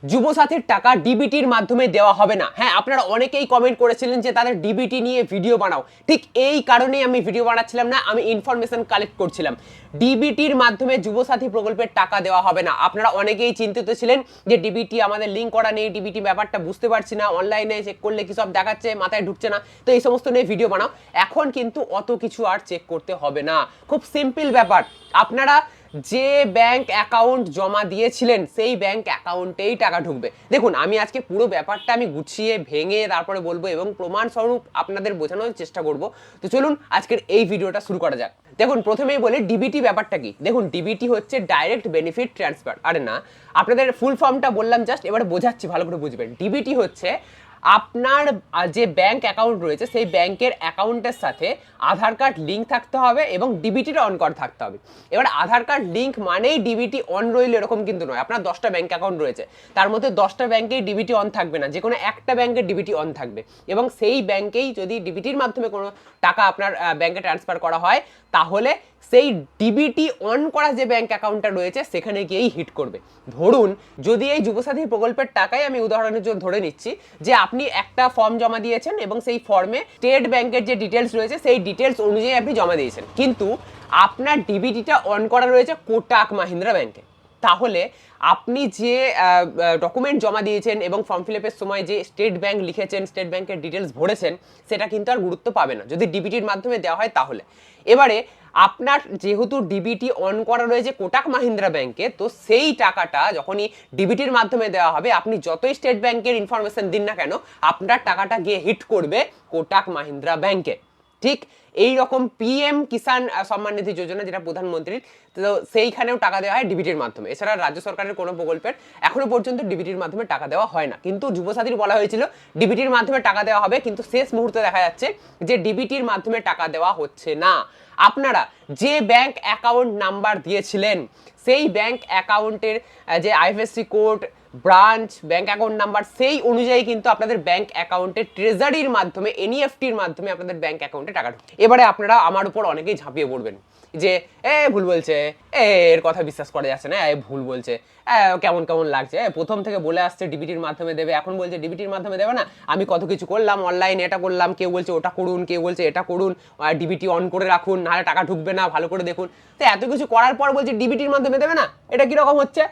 যুবসাথীর টাকা ডিবিটির মাধ্যমে দেওয়া হবে না। হ্যাঁ, আপনারা অনেকেই কমেন্ট করেছিলেন যে তাদের ডিবিটি নিয়ে ভিডিও বানাও। ঠিক এই কারণেই আমি ভিডিও বানাচ্ছিলাম না, আমি ইনফরমেশন কালেক্ট করছিলাম। ডিবিটির মাধ্যমে যুবসাথী প্রকল্পের টাকা দেওয়া হবে না। আপনারা অনেকেই চিন্তিত ছিলেন যে ডিবিটি আমাদের লিঙ্ক করা নেই, ডিবিটি ব্যাপারটা বুঝতে পারছি না, অনলাইনে চেক করলে কি সব দেখাচ্ছে, মাথায় ঢুকছে না, তো এই সমস্ত নিয়ে ভিডিও বানাও। এখন কিন্তু অত কিছু আর চেক করতে হবে না, খুব সিম্পল ব্যাপার। আপনারা যে ব্যাংক অ্যাকাউন্ট জমা দিয়েছিলেন সেই ব্যাংক অ্যাকাউন্টেই টাকা ঢুকবে। দেখুন, আমি আজকে পুরো ব্যাপারটা আমি গুছিয়ে ভেঙে তারপরে বলবো এবং প্রমাণস্বরূপ আপনাদের বোঝানোর চেষ্টা করব। তো চলুন আজকের এই ভিডিওটা শুরু করা যাক। দেখুন, প্রথমেই বলি ডিবিটি ব্যাপারটা কি। দেখুন, ডিবিটি হচ্ছে ডাইরেক্ট বেনিফিট ট্রান্সফার। আরে না, আপনাদের ফুল ফর্মটা বললাম জাস্ট, এবারে বোঝাচ্ছি, ভালো করে বুঝবেন। ডিবিটি হচ্ছে আপনার যে ব্যাংক অ্যাকাউন্ট রয়েছে সেই ব্যাংকের অ্যাকাউন্টের সাথে আধার কার্ড লিঙ্ক থাকতে হবে এবং ডিবিটিটা অন করা থাকতে হবে। এবার আধার কার্ড লিঙ্ক মানেই ডিবিটি অন রইল এরকম কিন্তু নয়। আপনার 10টা ব্যাংক অ্যাকাউন্ট রয়েছে, তার মধ্যে 10টা ব্যাংকেই ডিবিটি অন থাকবে না, যে কোনো একটা ব্যাংকের ডিবিটি অন থাকবে এবং সেই ব্যাংকেই যদি ডিবিটির মাধ্যমে কোনো টাকা আপনার ব্যাংকে ট্রান্সফার করা হয় তাহলে সেই ডিবিটি অন করা যে ব্যাংক অ্যাকাউন্টটা রয়েছে সেখানে গিয়েই হিট করবে। ধরুন, যদি এই যুবসাথী প্রকল্পের টাকাই আমি উদাহরণের জন্য ধরে নিচ্ছি যে আপনি একটা ফর্ম জমা দিয়েছেন এবং সেই ফর্মে স্টেট ব্যাংকের যে ডিটেলস রয়েছে সেই ডিটেলস অনুযায়ী আপনি জমা দিয়েছেন, কিন্তু আপনার ডিবিটিটা অন করা রয়েছে কোটাক মাহিন্দ্রা ব্যাংকে। তাহলে আপনি যে ডকুমেন্ট জমা দিয়েছেন এবং ফর্ম ফিল আপের সময় যে স্টেট ব্যাংক লিখেছেন, স্টেট ব্যাংকের ডিটেলস ভরেছেন, সেটা কিন্তু আর গুরুত্ব পাবে না যদি ডিবিটির মাধ্যমে দেওয়া হয় তাহলে। এবারে আপনার যেহেতু ডিবিটি অন করা রয়েছে কোটাক মাহিন্দ্রা ব্যাংকে, তো সেই টাকাটা যখনই ডিবিটির মাধ্যমে দেওয়া হবে, আপনি যতই স্টেট ব্যাংকের ইনফরমেশন দিন না কেন, আপনার টাকাটা গিয়ে হিট করবে কোটাক মাহিন্দ্রা ব্যাংকে। ঠিক এই রকম পিএম কিষাণ সম্মান নিধি যোজনা, যেটা প্রধানমন্ত্রীর, তো সেইখানেও টাকা দেওয়া হয় ডিবিটির মাধ্যমে। এছাড়া রাজ্য সরকারের কোনো প্রকল্পের এখনো পর্যন্ত ডিবিটির মাধ্যমে টাকা দেওয়া হয় না, কিন্তু যুবসাথীর বলা হয়েছিল ডিবিটির মাধ্যমে টাকা দেওয়া হবে, কিন্তু শেষ মুহূর্তে দেখা যাচ্ছে যে ডিবিটির মাধ্যমে টাকা দেওয়া হচ্ছে না। আপনারা যে ব্যাংক অ্যাকাউন্ট নাম্বার দিয়েছিলেন সেই ব্যাংক অ্যাকাউন্টের যে IFSC code, branch, bank account number, সেই অনুযায়ী কিন্তু আপনাদের ব্যাংক অ্যাকাউন্টে ট্রেজারির মাধ্যমে, এনইএফটির মাধ্যমে আপনাদের ব্যাংক অ্যাকাউন্টে টাকা ঢুকবে। এবারে আপনারা আমার উপর অনেকেই ঝাঁপিয়ে পড়বেন যে ভুল বলছে, এর কথা বিশ্বাস করা যাচ্ছে না, ভুল বলছে, কেমন কেমন লাগছে, প্রথম থেকে বলে আসছে ডিবিটির মাধ্যমে দেবে, এখন বলছে ডিবিটির মাধ্যমে দেবে না। আমি কত কিছু করলাম অনলাইনে, এটা করলাম, কেউ বলছে ওটা করুন, কেউ বলছে এটা করুন, ডিবিটি অন করে রাখুন, নাহলে টাকা ঢুকবে না, ভালো করে দেখুন। তো এত কিছু করার পর বলছে ডিবিটির মাধ্যমে দেবে না, এটা কিরকম হচ্ছে?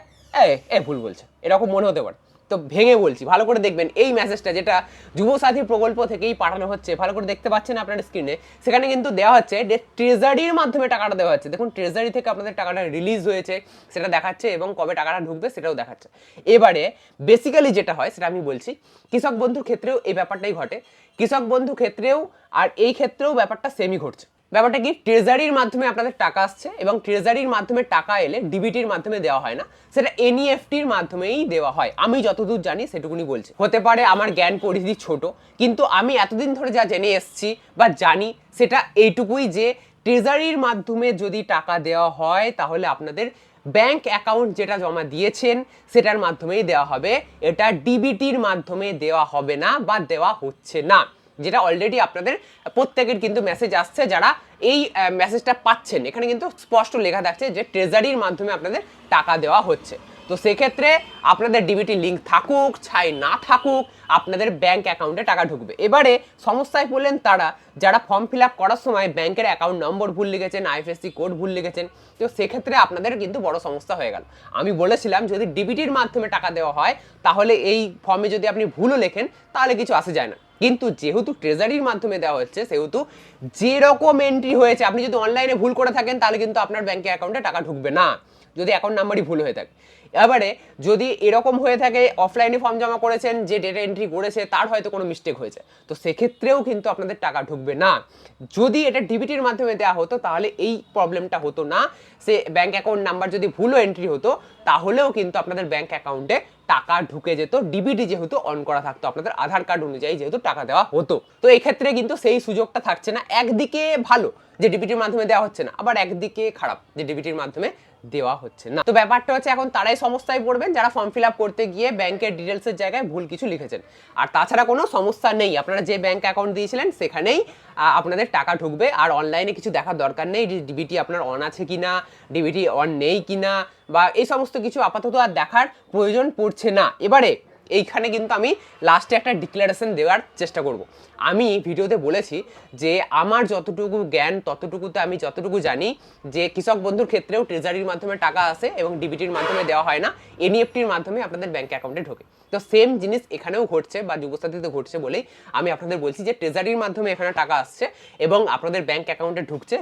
ভুল বলছে, এরকম মনে হতে পারে। তো ভেঙে বলছি, ভালো করে দেখবেন এই মেসেজটা, যেটা যুবসাথী প্রকল্প থেকেই পাঠানো হচ্ছে, ভালো করে দেখতে পাচ্ছেন আপনার স্ক্রিনে, সেখানে কিন্তু দেওয়া হচ্ছে যে ট্রেজারির মাধ্যমে টাকাটা দেওয়া হচ্ছে। দেখুন, ট্রেজারি থেকে আপনাদের টাকাটা রিলিজ হয়েছে সেটা দেখাচ্ছে এবং কবে টাকাটা ঢুকবে সেটাও দেখাচ্ছে। এবারে বেসিক্যালি যেটা হয় সেটা আমি বলছি, কৃষক বন্ধুর ক্ষেত্রেও এই ব্যাপারটাই ঘটে। কৃষক বন্ধু ক্ষেত্রেও আর এই ক্ষেত্রেও ব্যাপারটা সেমই ঘটছে। ব্যাপারটা কি, ট্রেজারির মাধ্যমে আপনাদের টাকা আসছে এবং ট্রেজারির মাধ্যমে টাকা এলে ডিবিটির মাধ্যমে দেওয়া হয় না, সেটা এনইএফটির মাধ্যমেই দেওয়া হয়। আমি যতদূর জানি সেটুকুনি বলছি। হতে পারে আমার জ্ঞান পরিধি ছোট, কিন্তু আমি এতদিন ধরে যা জেনে এসেছি বা জানি সেটা এইটুকুই, যে ট্রেজারির মাধ্যমে যদি টাকা দেওয়া হয় তাহলে আপনাদের ব্যাংক অ্যাকাউন্ট যেটা জমা দিয়েছেন সেটার মাধ্যমেই দেওয়া হবে, এটা ডিবিটির মাধ্যমে দেওয়া হবে না বা দেওয়া হচ্ছে না, যেটা অলরেডি আপনাদের প্রত্যেকের কিন্তু মেসেজ আসছে। যারা এই মেসেজটা পাচ্ছেন, এখানে কিন্তু স্পষ্ট লেখা থাকছে যে ট্রেজারির মাধ্যমে আপনাদের টাকা দেওয়া হচ্ছে। তো সেক্ষেত্রে আপনাদের ডিবিটি লিঙ্ক থাকুক ছাই না থাকুক, আপনাদের ব্যাংক অ্যাকাউন্টে টাকা ঢুকবে। এবারে সমস্যায় পড়লেন তারা যারা ফর্ম ফিল আপ করার সময় ব্যাংকের অ্যাকাউন্ট নম্বর ভুল লিখেছেন, আইএফএসসি কোড ভুল লিখেছেন, তো সেক্ষেত্রে আপনাদের কিন্তু বড় সমস্যা হয়ে গেল। আমি বলেছিলাম যদি ডিবিটির মাধ্যমে টাকা দেওয়া হয় তাহলে এই ফর্মে যদি আপনি ভুলও লেখেন তাহলে কিছু আসে যায় না, কিন্তু যেহেতু ট্রেজারির মাধ্যমে দেওয়া হচ্ছে সেহেতু যেরকম এন্ট্রি হয়েছে, আপনি যদি অনলাইনে ভুল করে থাকেন তাহলে কিন্তু আপনার ব্যাংকের অ্যাকাউন্টে টাকা ঢুকবে না, যদি অ্যাকাউন্ট নাম্বারই ভুল হয়ে থাকে। এবারে যদি এরকম হয়ে থাকে, অফলাইনে ফর্ম জমা করেছেন, যে ডেটা এন্ট্রি করেছে তার হয়তো কোনো মিস্টেক হয়েছে, তো সেক্ষেত্রেও কিন্তু আপনাদের টাকা ঢুকবে না। যদি এটা ডিবিটির মাধ্যমে দেওয়া হতো তাহলে এই প্রবলেমটা হতো না। সে ব্যাংক অ্যাকাউন্ট নাম্বার যদি ভুলও এন্ট্রি হতো তাহলেও কিন্তু আপনাদের ব্যাংক অ্যাকাউন্টে টাকা ঢুকে যেত, ডিবিটি যেহেতু অন করা থাকতো, আপনাদের আধার কার্ড অনুযায়ী যেহেতু টাকা দেওয়া হতো। তো এই ক্ষেত্রে কিন্তু সেই সুযোগটা থাকছে না। একদিকে ভালো যে ডিবিটির মাধ্যমে দেওয়া হচ্ছে না, আবার একদিকে খারাপ যে ডিবিটির মাধ্যমে দেওয়া হচ্ছে না। তো ব্যাপারটা হচ্ছে এখন তারাই সমস্যায় পড়বেন যারা ফর্ম ফিল আপ করতে গিয়ে ব্যাংকের ডিটেলসের জায়গায় ভুল কিছু লিখেছেন। আর তাছাড়া কোনো সমস্যা নেই, আপনারা যে ব্যাংক অ্যাকাউন্ট দিয়েছিলেন সেখানেই আপনাদের টাকা ঢুকবে। আর অনলাইনে কিছু দেখার দরকার নেই যে ডিবিটি আপনার অন আছে কিনা, ডিবিটি অন নেই কিনা, বা এই সমস্ত কিছু আপাতত আর দেখার প্রয়োজন পড়ছে না। এবারে এইখানে কিন্তু আমি লাস্টে একটা ডিক্লারেশন দেওয়ার চেষ্টা করব। আমি ভিডিওতে বলেছি যে আমার যতটুকু জ্ঞান ততটুকুতে আমি যতটুকু জানি যে কৃষক বন্ধুর ক্ষেত্রেও ট্রেজারির মাধ্যমে টাকা আসে এবং ডিবিটির মাধ্যমে দেওয়া হয় না, এনইএফটির মাধ্যমে আপনাদের ব্যাংক অ্যাকাউন্টে ঢোকে। তো সেম জিনিস এখানেও ঘটছে বা যুবসাথীতে ঘটছে বলেই আমি আপনাদের বলছি যে ট্রেজারির মাধ্যমে এখানে টাকা আসছে এবং আপনাদের ব্যাংক অ্যাকাউন্টে ঢুকছে,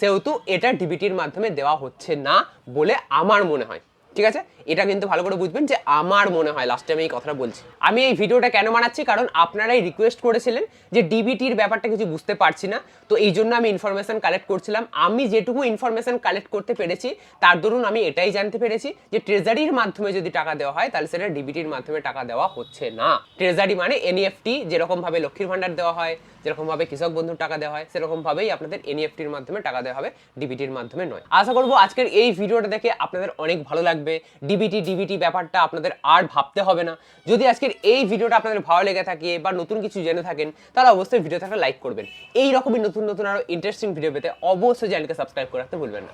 সেহেতু এটা ডিবিটির মাধ্যমে দেওয়া হচ্ছে না বলে আমার মনে হয়। ঠিক আছে, এটা কিন্তু ভালো করে বুঝবেন যে আমার মনে হয়, লাস্টে আমি এই কথাটা বলছি। আমি এই ভিডিওটা কেন বানাচ্ছি, কারণ আপনারাই রিকোয়েস্ট করেছিলেন যে ডিবিটির ব্যাপারটা কিছু বুঝতে পারছি না, তো এই জন্য আমি ইনফরমেশন কালেক্ট করছিলাম। আমি যেটুকু ইনফরমেশন কালেক্ট করতে পেরেছি তার দরুন আমি এটাই জানতে পেরেছি যে ট্রেজারির মাধ্যমে যদি টাকা দেওয়া হয় তাহলে সেটা ডিবিটির মাধ্যমে টাকা দেওয়া হচ্ছে না। ট্রেজারি মানে এনইএফটি, যেরকম ভাবে লক্ষ্মীর ভান্ডার দেওয়া হয়, যেরকম ভাবে কৃষক বন্ধুর টাকা দেওয়া হয়, সেরকম ভাবেই আপনাদের এনইএফটির মাধ্যমে টাকা দেওয়া হবে, ডিবিটির মাধ্যমে নয়। আশা করবো আজকের এই ভিডিওটা দেখে আপনাদের অনেক ভালো লাগবে। ডিবিটি ব্যাপারটা আপনাদের আর ভাবতে হবে না। যদি আজকের এই ভিডিওটা আপনাদের ভালো লেগে থাকে বা নতুন কিছু জেনে থাকেন তাহলে অবশ্যই ভিডিওটাকে লাইক করবেন। এই রকমই নতুন আরো ইন্টারেস্টিং ভিডিও পেতে অবশ্যই চ্যানেলকে সাবস্ক্রাইব করে রাখতে ভুলবেন না।